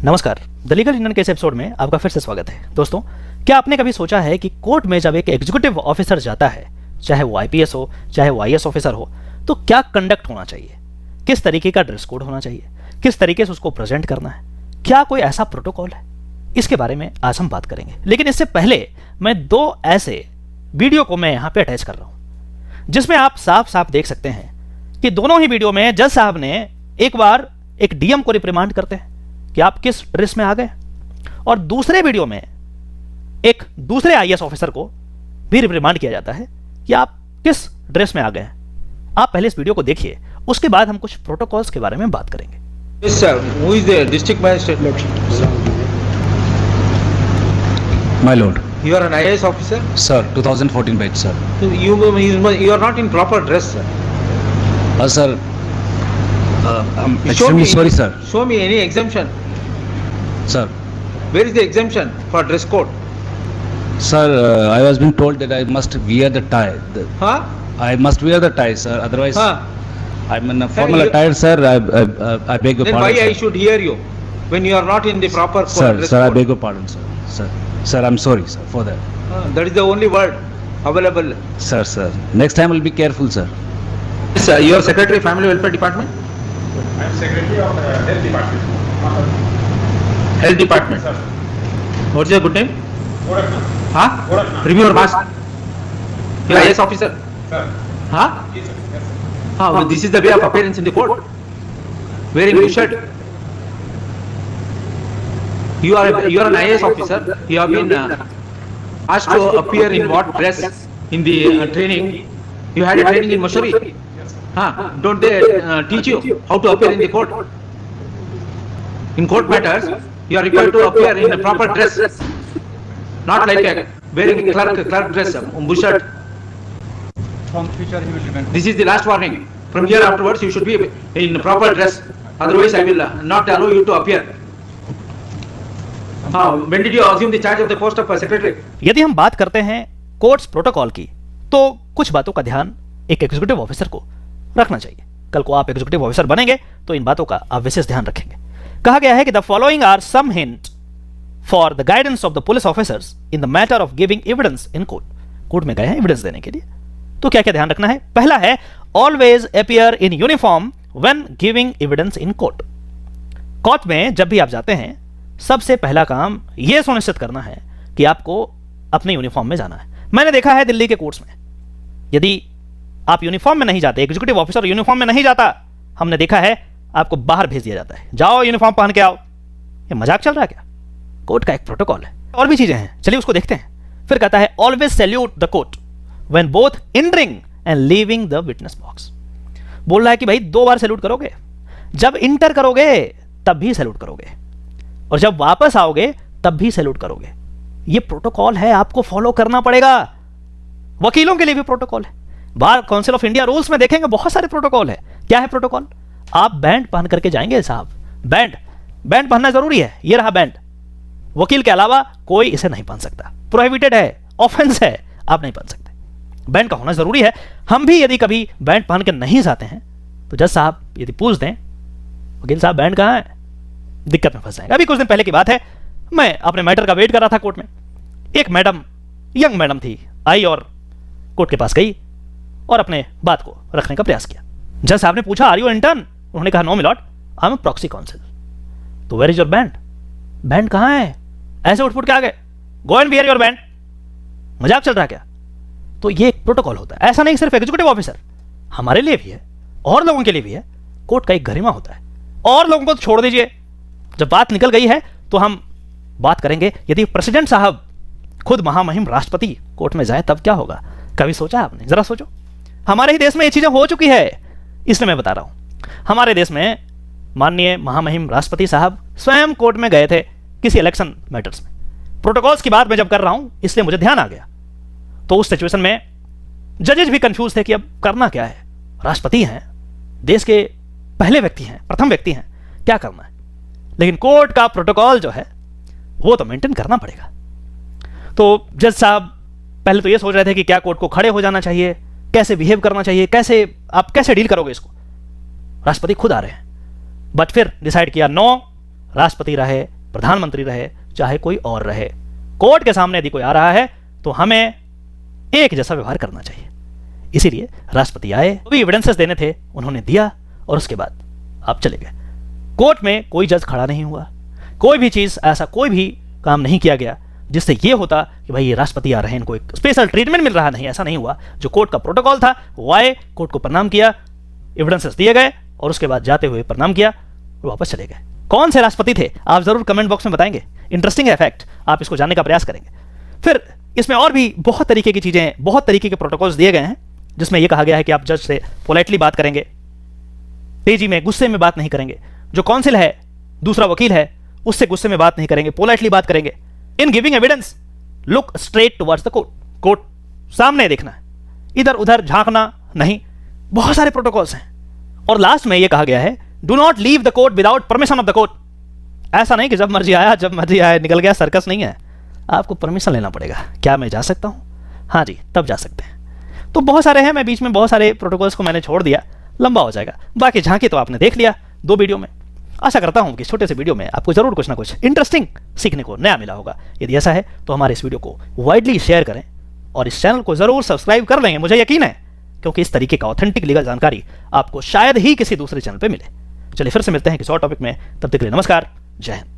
नमस्कार, the legal Indian के इस एपिसोड में आपका फिर से स्वागत है। दोस्तों, क्या आपने कभी सोचा है कि कोर्ट में जब एक एग्जीक्यूटिव ऑफिसर जाता है, चाहे वो आईपीएस हो चाहे वो आईएएस ऑफिसर हो, तो क्या कंडक्ट होना चाहिए, किस तरीके का ड्रेस कोड होना चाहिए, किस तरीके से उसको प्रेजेंट करना है, क्या कोई ऐसा प्रोटोकॉल है? इसके बारे में आज हम बात करेंगे। लेकिन इससे पहले मैं दो ऐसे वीडियो को मैं यहाँ पे अटैच कर रहा हूँ जिसमें आप साफ साफ देख सकते हैं कि दोनों ही वीडियो में जज साहब ने एक बार एक डीएम को रिप्रिमांड करते हैं कि आप किस ड्रेस में आ गए, और दूसरे वीडियो में एक दूसरे आईएएस ऑफिसर को भी रिप्रिमांड किया जाता है कि आप किस ड्रेस में आ गए। आप पहले इस वीडियो को देखिए, उसके बाद हम कुछ प्रोटोकॉल्स के बारे में बात करेंगे। Yes, sir. Who is the district magistrate? My lord. You are an IAS officer? Sir, 2014 batch, sir. You are not in proper dress, sir. Sir, I'm extremely sorry, sir. Show me any exemption. Sir. Where is the exemption for dress code? Sir, I was being told that I must wear the tie. Huh? I must wear the tie, sir. Otherwise, Huh? I'm in a formal attire, sir. I beg your Then pardon. why Sir. I should hear you when you are not in the proper Sir, dress sir, I code? beg your pardon, sir. Sir, I'm sorry, sir, for that. That is the only word available. Sir. Next time I'll be careful, sir. Yes, sir. You are Secretary Family Welfare Department? I am Secretary of Health Department. Health Department. Sir. What's your good name? Gorakhnath. Huh? Gorakhnath. Remove your mask. You are IAS officer? Sir. Huh? Yes, sir. Yes, sir. Well, this is the way of appearance in the court. Wearing blue shirt. You are an IAS officer. You have been asked to appear in what dress in the training? You had a training in Mussoorie. Yes, sir. Huh? Don't they teach you how to appear in the court? In court matters, you are required to appear in a proper dress, not like a wearing clerk dress, blue shirt. From future he will remain. This is the last warning. From here afterwards, you should be in proper dress. Otherwise, I will not allow you to appear. When did you assume the charge of the post of secretary? यदि हम बात करते हैं courts protocol की, तो कुछ बातों का ध्यान एक एग्जीक्यूटिव ऑफिसर को रखना चाहिए। कल को आप एग्जीक्यूटिव ऑफिसर बनेंगे तो इन बातों का आप विशेष ध्यान रखेंगे। कहा गया है कि the following are some hint for the guidance of the police officers in the matter of giving evidence in court. Court में गए हैं एविडेंस देने के लिए, तो क्या क्या ध्यान रखना है? पहला है, always appear in uniform when giving evidence in court. Court में जब भी आप जाते हैं, सबसे पहला काम यह सुनिश्चित करना है कि आपको अपने यूनिफॉर्म में जाना है। मैंने देखा है दिल्ली के कोर्ट्स में, यदि आप यूनिफॉर्म में नहीं जाते, एग्जीक्यूटिव ऑफिसर यूनिफॉर्म में नहीं जाता, हमने देखा है आपको बाहर भेज दिया जाता है, जाओ यूनिफॉर्म पहन के आओ। ये मजाक चल रहा है क्या? कोर्ट का एक प्रोटोकॉल है, और भी चीजें हैं, चलिए उसको देखते हैं। फिर कहता है, always salute the court when both entering and leaving the witness box. बोल रहा है कि भाई 2 बार सैल्यूट करोगे, जब इंटर करोगे तब भी सैल्यूट करोगे, और जब वापस आओगे तब भी सैल्यूट करोगे। ये प्रोटोकॉल है, आपको फॉलो करना पड़ेगा। वकीलों के लिए भी प्रोटोकॉल है। Bar council of India rules में देखेंगे बहुत सारे प्रोटोकॉल है। क्या है प्रोटोकॉल? आप बैंड पहन करके जाएंगे साहब, बैंड पहनना जरूरी है। ये रहा बैंड, वकील के अलावा कोई इसे नहीं पहन सकता, प्रोहिबिटेड है, ऑफेंस है, आप नहीं पहन सकते। बैंड का होना जरूरी है। हम भी यदि कभी बैंड पहन के नहीं जाते हैं तो जज साहब यदि पूछ दें, वकील साहब बैंड कहां है, दिक्कत में फंस जाएगा। अभी कुछ दिन पहले की बात है, मैं अपने मैटर का वेट कर रहा था कोर्ट में। एक मैडम, यंग मैडम थी, आई और कोर्ट के पास गई और अपने बात को रखने का प्रयास किया। जज साहब ने पूछा, आर यू इंटर्न? उन्होंने कहा, no milord, I am a proxy counsel. तो where is your band? Band कहां है? ऐसे उठ के आ गए, go and wear your band. मजाक चल रहा है क्या? तो ये एक प्रोटोकॉल होता है। ऐसा नहीं सिर्फ एग्जीक्यूटिव ऑफिसर, हमारे लिए भी है और लोगों के लिए भी है। कोर्ट का एक गरिमा होता है, और लोगों को तो छोड़ दीजिए। जब बात निकल गई है तो हम बात करेंगे, यदि प्रेसिडेंट साहब खुद महामहिम राष्ट्रपति कोर्ट में जाए तब क्या होगा? कभी सोचा आपने? जरा सोचो। हमारे ही देश में ये चीजें हो चुकी है, इसलिए मैं बता रहा हूं। हमारे देश में माननीय महामहिम राष्ट्रपति साहब स्वयं कोर्ट में गए थे किसी इलेक्शन मैटर्स में। प्रोटोकॉल्स की बात मैं जब कर रहा हूं इसलिए मुझे ध्यान आ गया। तो उस सिचुएशन में जजेस भी कंफ्यूज थे कि अब करना क्या है। राष्ट्रपति हैं, देश के पहले व्यक्ति हैं, प्रथम व्यक्ति हैं, क्या करना है? लेकिन कोर्ट का प्रोटोकॉल जो है वो तो मेंटेन करना पड़ेगा। तो जज साहब पहले तो ये सोच रहे थे कि क्या कोर्ट को खड़े हो जाना चाहिए, कैसे बिहेव करना चाहिए, कैसे डील करोगे इसको। राष्ट्रपति खुद आ रहे हैं, बट फिर डिसाइड किया, नो, राष्ट्रपति रहे, प्रधानमंत्री रहे, चाहे कोई और रहे, कोर्ट के सामने यदि कोई आ रहा है तो हमें एक जैसा व्यवहार करना चाहिए। इसीलिए राष्ट्रपति आए, जो भी एविडेंसेस देने थे उन्होंने दिया और उसके बाद आप चले गए। कोर्ट में कोई जज खड़ा नहीं हुआ, कोई भी चीज, ऐसा कोई भी काम नहीं किया गया जिससे ये होता कि भाई ये राष्ट्रपति आ रहे हैं, इनको एक स्पेशल ट्रीटमेंट मिल रहा, नहीं, ऐसा नहीं हुआ। जो कोर्ट का प्रोटोकॉल था वो आए, कोर्ट को प्रणाम किया, एविडेंसेस दिए गए और उसके बाद जाते हुए प्रणाम किया और वापस चले गए। कौन से राष्ट्रपति थे आप जरूर कमेंट बॉक्स में बताएंगे। इंटरेस्टिंग है फैक्ट, आप इसको जानने का प्रयास करेंगे। फिर इसमें और भी बहुत तरीके की चीजें, बहुत तरीके के प्रोटोकॉल्स दिए गए हैं जिसमें यह कहा गया है कि आप जज से पोलाइटली बात करेंगे, तेजी में, गुस्से में बात नहीं करेंगे। जो काउंसिल है, दूसरा वकील है, उससे गुस्से में बात नहीं करेंगे, पोलाइटली बात करेंगे। In giving evidence look straight towards the court, court सामने देखना है, इधर उधर झांकना नहीं। बहुत सारे प्रोटोकॉल्स हैं। और लास्ट में यह कहा गया है do not leave the court without permission of the court. ऐसा नहीं कि जब मर्जी आया निकल गया, सर्कस नहीं है, आपको परमिशन लेना पड़ेगा। क्या मैं जा सकता हूं? हाँ जी, तब जा सकते हैं। तो बहुत सारे हैं, मैं बीच में बहुत सारे प्रोटोकॉल्स को मैंने छोड़ दिया, लंबा हो जाएगा। बाकी झांकी तो आपने देख लिया 2 वीडियो में। आशा करता हूं कि छोटे से वीडियो में आपको जरूर कुछ ना कुछ इंटरेस्टिंग सीखने को नया मिला होगा। यदि ऐसा है तो हमारे इस वीडियो को वाइडली शेयर करें और इस चैनल को जरूर सब्सक्राइब कर लेंगे, मुझे यकीन है, क्योंकि इस तरीके का ऑथेंटिक लीगल जानकारी आपको शायद ही किसी दूसरे चैनल पर मिले। चलिए फिर से मिलते हैं किसी और टॉपिक में, तब तक के लिए नमस्कार, जय हिंद।